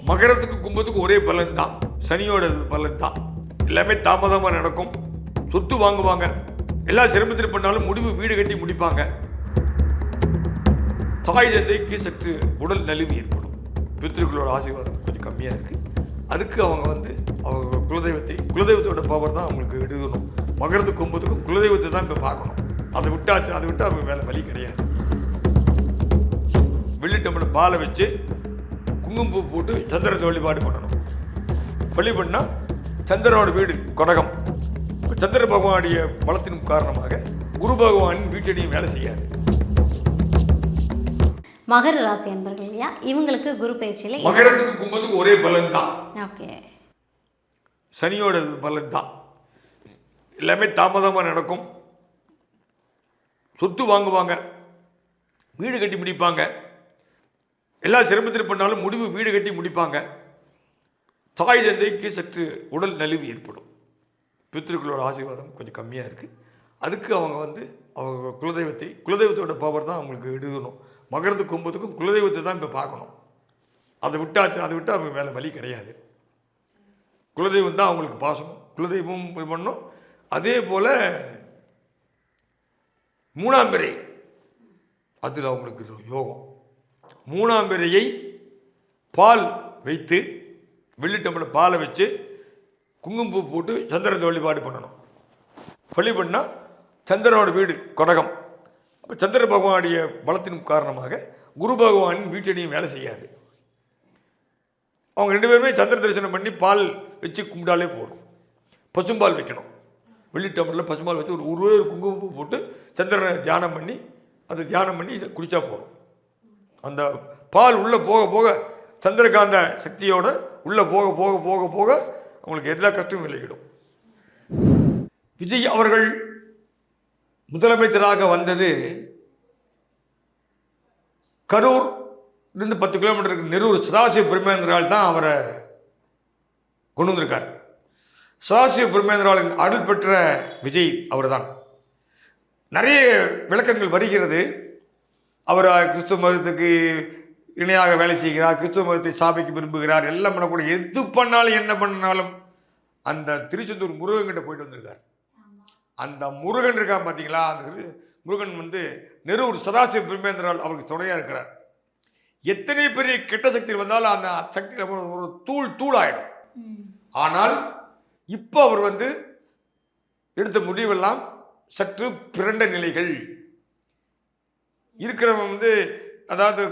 மகரத்துக்கு கும்பத்துக்கு ஒரே பலன் தான், சனியோட பலன் தான். எல்லாமே தாமதமாக நடக்கும். சொத்து வாங்குவாங்க, எல்லா சிரமத்தில் பண்ணாலும் முடிவு வீடு கட்டி முடிப்பாங்க. தாய் தந்தைக்கு சற்று உடல் நலிவு ஏற்படும். பித்ருக்களோட ஆசீர்வாதம் கொஞ்சம் கம்மியாக இருக்குது. அதுக்கு அவங்க அவங்க குலதெய்வத்தோட பவர் தான் அவங்களுக்கு எடுக்கணும். மகரத்துக்கு கும்பத்துக்கும் குலதெய்வத்தை தான் இப்போ பார்க்கணும். அதை விட்டால் அவங்க வேலை வழி கிடையாது. வெள்ளி டம்ளர் பாலை வச்சு குங்குமப்பூ போட்டு சந்திரத்தை வழிபாடு பண்ணணும். வழி பண்ணால் சந்திரனோட வீடு கொடகம். சந்திர பகவானுடைய பலத்தின் காரணமாக குரு பகவானின் வீட்டடியும் வேலை செய்யாது. மகர ராசி என்பர்கள் இல்லையா, இவங்களுக்கு குரு பயிற்சியில் மகரத்துக்கு கும்பத்துக்கு ஒரே பலன் தான். ஓகே, சனியோட பலன் தான். எல்லாமே தாமதமாக நடக்கும். சொத்து வாங்குவாங்க, வீடு கட்டி முடிப்பாங்க. எல்லா சிரமத்தில் பண்ணாலும் முடிவு வீடு கட்டி முடிப்பாங்க. தாய் தந்தைக்கு சற்று உடல் நலிவு ஏற்படும். பித்ருக்களோட ஆசீர்வாதம் கொஞ்சம் கம்மியாக இருக்குது. அதுக்கு அவங்க அவங்க குலதெய்வத்தோட பவர் தான் அவங்களுக்கு எடுக்கணும். மகரத்துக்கு கும்பத்துக்கும் குலதெய்வத்தை தான் இப்போ பார்க்கணும். அதை விட்டால் அவங்க வேலை வழி கிடையாது. குலதெய்வம் தான் அவங்களுக்கு பாசனம், குலதெய்வம் பண்ணணும். அதே போல் மூணாம் பிறை, அதில் அவங்களுக்கு யோகம். மூணாம் பிறையை பால் வைத்து வெள்ளி டம்ளர் பாலை வச்சு குங்குமப்பூ போட்டு சந்திரத்தை வழிபாடு பண்ணணும். வழி பண்ணால் சந்திரனோட வீடு கொடகம். அப்போ சந்திர பகவானுடைய பலத்தின் காரணமாக குரு பகவானின் வீட்டடியும் வேலை செய்யாது. அவங்க ரெண்டு பேருமே சந்திர தரிசனம் பண்ணி பால் வச்சு கும்பிட்டாலே போதும். பசும்பால் வைக்கணும். வெள்ளி டம்ளரில் பசும்பால் வச்சு ஒரு குங்குமப்பூ போட்டு சந்திரனை தியானம் பண்ணி குடித்தா போதும். அந்த பால் உள்ளே போக போக சந்திரகாந்த சக்தியோட உள்ளே போக போக போக போக அவங்களுக்கு எல்லா கஷ்டமும் விலகிடும். விஜய் அவர்கள் முதலமைச்சராக வந்தது கரூர் இருந்து 10 கிலோமீட்டருக்கு நெரூர் சதாசிவ பிரம்மேந்திரால் தான் அவரை கொண்டு வந்திருக்கார். சதாசிவ பிரம்மேந்திராவின் அருள் பெற்ற விஜய் அவர் தான். நிறைய விளக்கங்கள் வருகிறது. அவர் கிறிஸ்துவ மதத்துக்கு இணையாக வேலை செய்கிறார், கிறிஸ்துவ மதத்தை சாபிக்க விரும்புகிறார், எல்லாம் பண்ணக்கூடிய எது பண்ணாலும் என்ன பண்ணாலும் அந்த திருச்செந்தூர் முருகன் கிட்ட போயிட்டு வந்திருக்கார். அந்த முருகன் இருக்கான் பார்த்தீங்களா, அந்த முருகன் நெரூர் சதாசிவ பிரம்மேந்திரால் அவருக்கு துணையாக இருக்கிறார். எத்தனை பெரிய கெட்ட சக்தி வந்தாலும் அந்த சக்தி ஒரு தூளாயிடும். ஆனால் இப்போ அவர் எடுத்த முடிவெல்லாம் சற்று பிறண்ட நிலைகள் இருக்கிறவன் அதாவது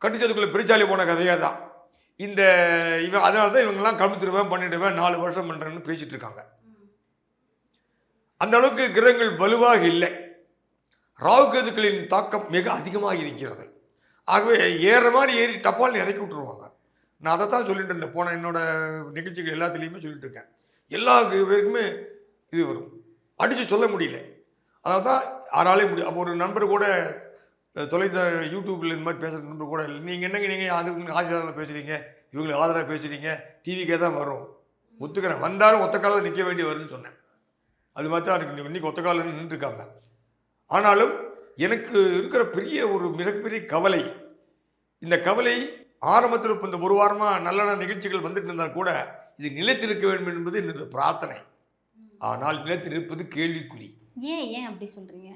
கட்டுச்சதுக்குள்ள பிரிச்சாலி போன கதையாக தான் அதனால தான் இவங்கெல்லாம் கமித்துருவேன் பண்ணிடுவேன் 4 வருஷம் பண்ணுறேன்னு பேசிட்டு இருக்காங்க. அந்த அளவுக்கு கிரகங்கள் வலுவாக இல்லை. ராகுகேதுக்களின் தாக்கம் மிக அதிகமாக இருக்கிறது. ஆகவே ஏற மாதிரி ஏறி டப்பால்னு இறக்கி விட்டுருவாங்க. நான் அதை தான் சொல்லிட்டு இருந்தேன். போன என்னோட நிகழ்ச்சிகள் எல்லாத்துலேயுமே சொல்லிட்டு இருக்கேன். எல்லா பேருக்குமே இது வரும், அடித்து சொல்ல முடியல. அதனால தான் யாராலையும் முடியும். அப்போ ஒரு நண்பர் கூட தொலைந்த யூடியூப்பில் இந்த மாதிரி பேசுகிற நண்பர் கூட இல்லை, நீங்கள் என்னங்க நீங்கள் அதுக்கு ஆசிரியராக பேசுகிறீங்க, இவங்களுக்கு ஆதரவாக பேசுகிறீங்க, டிவிக்கே தான் வரும், ஒத்துக்கிறேன், வந்தாலும் ஒத்த காலம் நிற்க வேண்டி வரும்னு சொன்னேன். அது மாதிரி தான் எனக்கு இன்றைக்கி ஒத்த காலம் நின்றுருக்காங்க. ஆனாலும் எனக்கு இருக்கிற பெரிய ஒரு மிகப்பெரிய கவலை, இந்த கவலை ஆரம்பத்தில் இப்போ இந்த ஒரு வாரமாக நல்ல நிகழ்ச்சிகள் வந்துட்டு இருந்தால் கூட இது நிலைத்திருக்க வேண்டும் என்பது எனது பிரார்த்தனை. ஆனால் நிலைத்திருப்பது கேள்விக்குறி. ஏன் அப்படி சொல்கிறீங்க?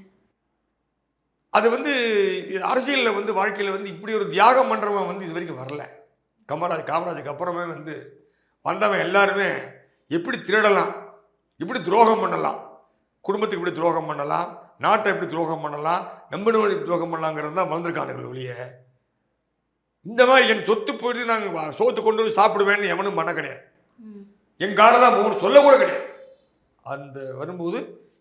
அது அரசியலில் வாழ்க்கையில் இப்படி ஒரு தியாகம் பண்ணுறவன் இது வரைக்கும் வரல. காமராஜுக்கு அப்புறமே வந்தவன் எல்லாருமே எப்படி திருடலாம், எப்படி துரோகம் பண்ணலாம், குடும்பத்துக்கு எப்படி துரோகம் பண்ணலாம், நாட்டை எப்படி துரோகம் பண்ணலாம், நம்பினவர்கள் எப்படி துரோகம் பண்ணலாங்கிறது தான் வந்திருக்கானுங்கள் ஒழிய இந்த மாதிரி என் சொத்து போயிட்டு நாங்கள் சோத்து கொண்டு வந்து சாப்பிடுவேன்னு எவனும் பண்ண கிடையாது. என் காரை தான் போகணும் சொல்ல கூட கிடையாது. அந்த வரும்போது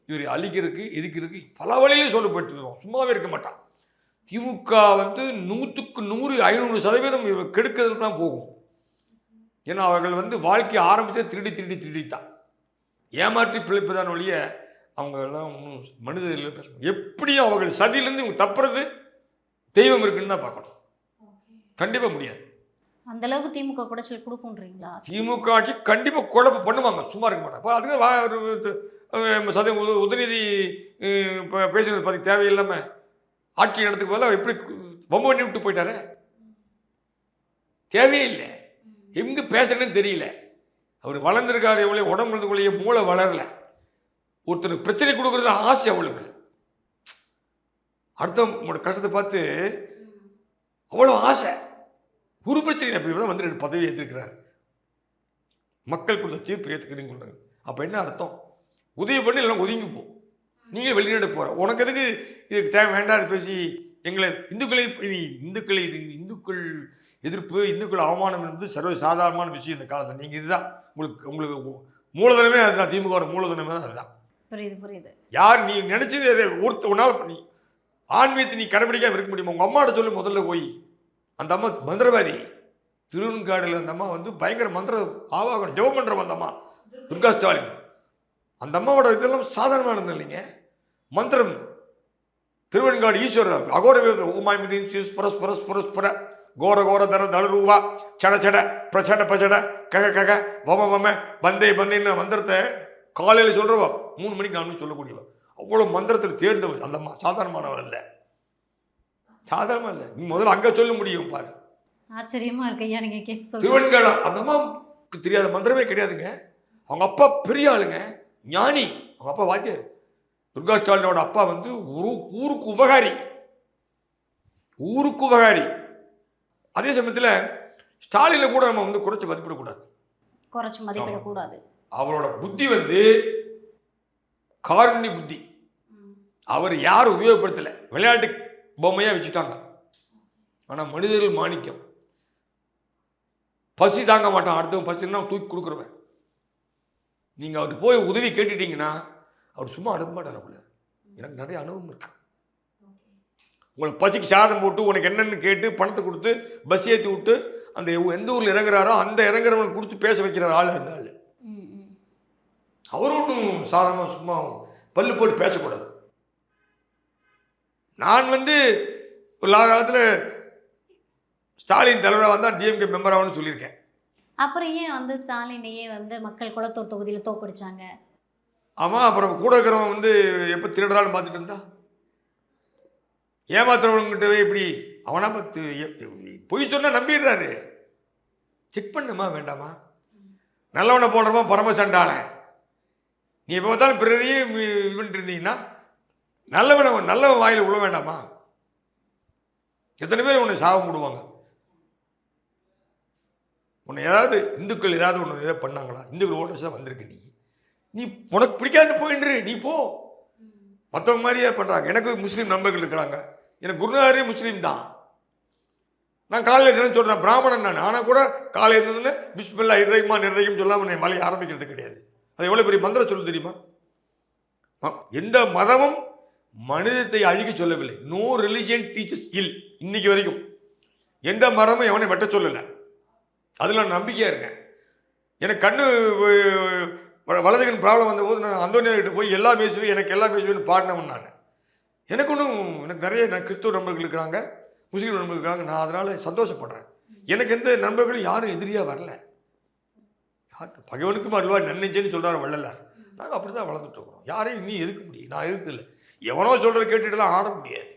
இவர் அழிக்கிறதுக்கு எதுக்கிறதுக்கு பல வழியிலே சொல்ல போயிட்டுருக்கோம். சும்மாவே இருக்க மாட்டான். திமுக 100க்கு 100 500% இவர் கெடுக்கிறதுல தான் போகும். ஏன்னா அவர்கள் வாழ்க்கையை ஆரம்பித்தே திருடித்தான் ஏமாற்றி பிழைப்பதான் ஒழிய அவங்க எல்லாம் மனிதர்கள் பேசணும். எப்படியும் அவர்கள் சதியிலேருந்து இவங்க தப்புறது தெய்வம் இருக்குன்னு தான் பார்க்கணும். கண்டிப்பாக முடியாது. அந்த அளவுக்கு திமுக குடைச்சல் கொடுக்குன்றீங்களா? திமுக ஆட்சி கண்டிப்பாக குழப்பம் பண்ணுவாங்க, சும்மா இருக்க மாட்டாங்க. அதுக்கு சதவீதம் உதயநிதி பேசுறது பற்றி தேவையில்லாமல் ஆட்சி நடத்துக்கு போல எப்படி வம்பு பண்ணி விட்டு போயிட்டாரு. தேவையில்லை. எங்கே பேசணும்னு தெரியல. அவர் வளர்ந்துருக்காரு, எவ்வளோ உடம்பு இருந்துக்குள்ளேயே மூளை வளரல. ஒருத்தருக்கு பிரச்சனை கொடுக்குறது ஆசை அவளுக்கு. அடுத்தவங்களோட கஷ்டத்தை பார்த்து அவ்வளோ ஆசை. ஒரு பிரச்சனை இல்லை. இப்போ தான் வந்து 2 பதவி ஏற்றிருக்கிறார். மக்கள் கொடுத்த தீர்ப்பு ஏற்றுக்கிறீங்க. அப்போ என்ன அர்த்தம்? உதவி பண்ணி எல்லாம் ஒதுங்கி போ. நீங்கள் வெளிநாடு போகிற உனக்கு எதுக்கு இதுக்கு தேவை வேண்டாது பேசி எங்களை இந்துக்கள் எதிர்ப்பு, இந்துக்கள் அவமானம் என்பது சர்வ சாதாரணமான விஷயம் இந்த காலத்தில். நீங்கள் இதுதான் உங்களுக்கு மூலதனமே அதுதான். திமுக மூலதனமே தான் அதுதான். புரியுது. யார் நீ நினைச்சது ஒருத்தவனால் பண்ணி ஆன்மீகத்தை நீ கடைபிடிக்காம இருக்க முடியுமா? உங்கள் அம்மாட்ட சொல்லி முதல்ல போய். அந்த அம்மா மந்திரவாதி. திருவெண்காடில் அந்த அம்மா வந்து பயங்கர மந்திர ஆவாகம் ஜெபம் பண்ணுற அந்த அம்மா துர்கா ஸ்டாலின். அந்த அம்மாவோட இதெல்லாம் சாதாரணமானது இல்லைங்க. மந்திரம் திருவெண்காடு ஈஸ்வரர் அகோர ஓமாய் புர கோர கோர தர தளரூவா சட சட பிரச்சட பிரச்சட கக கக வம வம பந்தே பந்தேன்னு மந்திரத்தை காலையில் சொல்கிறவா 3 மணிக்கு 4 மணிக்கு சொல்லக்கூடியவா. அவ்வளோ மந்திரத்தில் தேர்ந்தவர் அந்த அம்மா. சாதாரணமானவர் இல்லை, சாதாரணமாக இல்லை. நீ முதல்ல அங்கே சொல்ல முடியும் பாரு. ஆச்சரியமா இருக்கு ஐயா நீங்க கேட்க. திருவெண்காடு அந்த அம்மாவுக்கு தெரியாத மந்திரமே கிடையாதுங்க. அவங்க அப்பா பெரிய ஆளுங்க, ஞானி. அவங்க அப்பா வாத்தியார். துர்கா ஸ்டாலினோட அப்பா வந்து ஊருக்கு உபகாரி. அதே சமயத்தில் ஸ்டாலினை கூட நம்ம வந்து குறைச்சி மதிப்பிடக்கூடாது. அவரோட புத்தி வந்து காருண்ய புத்தி. அவர் யாரும் உபயோகப்படுத்தலை, விளையாட்டு பொம்மையாக வச்சுட்டாங்க. ஆனால் மனிதர்கள் மாணிக்கம். பசி தாங்க மாட்டான், அடுத்தவன் பசின்னா தூக்கி கொடுக்குறவன். நீங்கள் அவர்கிட்ட போய் உதவி கேட்டுட்டீங்கன்னா அவர் சும்மா அனுப்ப மாட்டார். அவங்கள எனக்கு நிறைய அனுபவம் இருக்கு. உங்களுக்கு பசிக்கு சாதம் போட்டு உனக்கு என்னென்னு கேட்டு பணத்தை கொடுத்து பஸ் ஏற்றி விட்டு அந்த எந்த ஊரில் இறங்குறாரோ அந்த இறங்குறவனுக்கு கொடுத்து பேச வைக்கிற ஆள் அந்த ஆள். அவரும் ஒன்றும் சாதாரணமாக சும்மா பல்லு போட்டு பேசக்கூடாது. நான் வந்து ஒரு காலத்தில் ஸ்டாலின் தலைவராக வந்தால் டிஎம்கே மெம்பராகனு சொல்லியிருக்கேன். அப்புறம் ஏன் வந்து ஸ்டாலினையே வந்து மக்கள் குளத்தூர் தொகுதியில் தோக்கடிச்சாங்க? ஆமாம். அப்புறம் கூட இருக்கிறவன் வந்து எப்போ திருடுறான்னு பார்த்துட்டு இருந்தா ஏமாத்துறவங்கிட்டவே இப்படி அவனா பார்த்து பொய் சொன்னால் நம்பிடுறாரு. செக் பண்ணுமா வேண்டாமா? நல்லவனை போடுறமா பரமசண்டான. நீ எப்போ பார்த்தாலும் பிறரையும் இது பண்ணிட்டு இருந்தீங்கன்னா நல்லவன் வாயில் விழ வேண்டாமா? எத்தனை பேர் உன்னை சாபம் போடுவாங்க. உன்னை ஏதாவது இந்துக்கள் ஏதாவது ஒன்று ஏதாவது பண்ணாங்களா? இந்துக்கள் ஓட்ட வச்சு தான் வந்திருக்கு. நீ உனக்கு பிடிக்காது போயின்று நீ போ. மற்றவங்க மாதிரியே பண்ணுறாங்க. எனக்கு முஸ்லீம் நண்பர்கள் இருக்கிறாங்க. எனக்கு குருநாதரே முஸ்லீம் தான். நான் காலையில் தினம் சொல்கிறேன், பிராமணன் நான். ஆனால் கூட காலையில் இருந்ததுன்னு பிஸ்மில்லா இறைமா நிறையும் சொல்லாமல் நான் மலையை ஆரம்பிக்கிறது கிடையாது. அது எவ்வளோ பெரிய மந்திரம் சொல்லு தெரியுமா? எந்த மதமும் மனிதத்தை அழிக்க சொல்லவில்லை. நோ ரிலிஜியன் டீச்சர்ஸ் இல். இன்னைக்கு வரைக்கும் எந்த மதமும் எவனை வெட்ட சொல்லலை. அதில் நான் நம்பிக்கையாக இருக்கேன். எனக்கு கண்ணு வலதுகன் ப்ராப்ளம் வந்தபோது நான் அந்தோனியார்கிட்ட போய் எல்லாம் பேசுவேன், எனக்கு எல்லாம் பேசுவேன்னு பாடினவன் நான். எனக்கு நிறைய கிறிஸ்துவ நண்பர்கள் இருக்கிறாங்க, முஸ்லீம் நண்பர்கள் இருக்காங்க. நான் அதனால் சந்தோஷப்படுறேன். எனக்கு எந்த நண்பர்களும் யாரும் எதிரியாக வரல. பகைவனுக்கும் அல்வா நன்னெஞ்சேன்னு சொல்கிறார் வள்ளலார். நாங்கள் அப்படி தான் வளர்ந்துட்டு இருக்கிறோம். யாரையும் இன்னும் எதுக்க முடியும்? நான் எதுக்கு இல்லை. எவனோ சொல்கிறத கேட்டுட்டுலாம் ஆட முடியாது.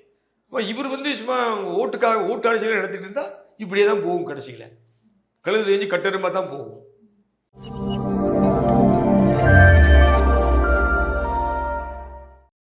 இவர் வந்து சும்மா ஓட்டு அரசியல் நடத்திட்டு இருந்தால் இப்படியே தான் போகும். கடைசியில் கழுது தெரிஞ்சு கட்டெரும்பாக தான் போகும்.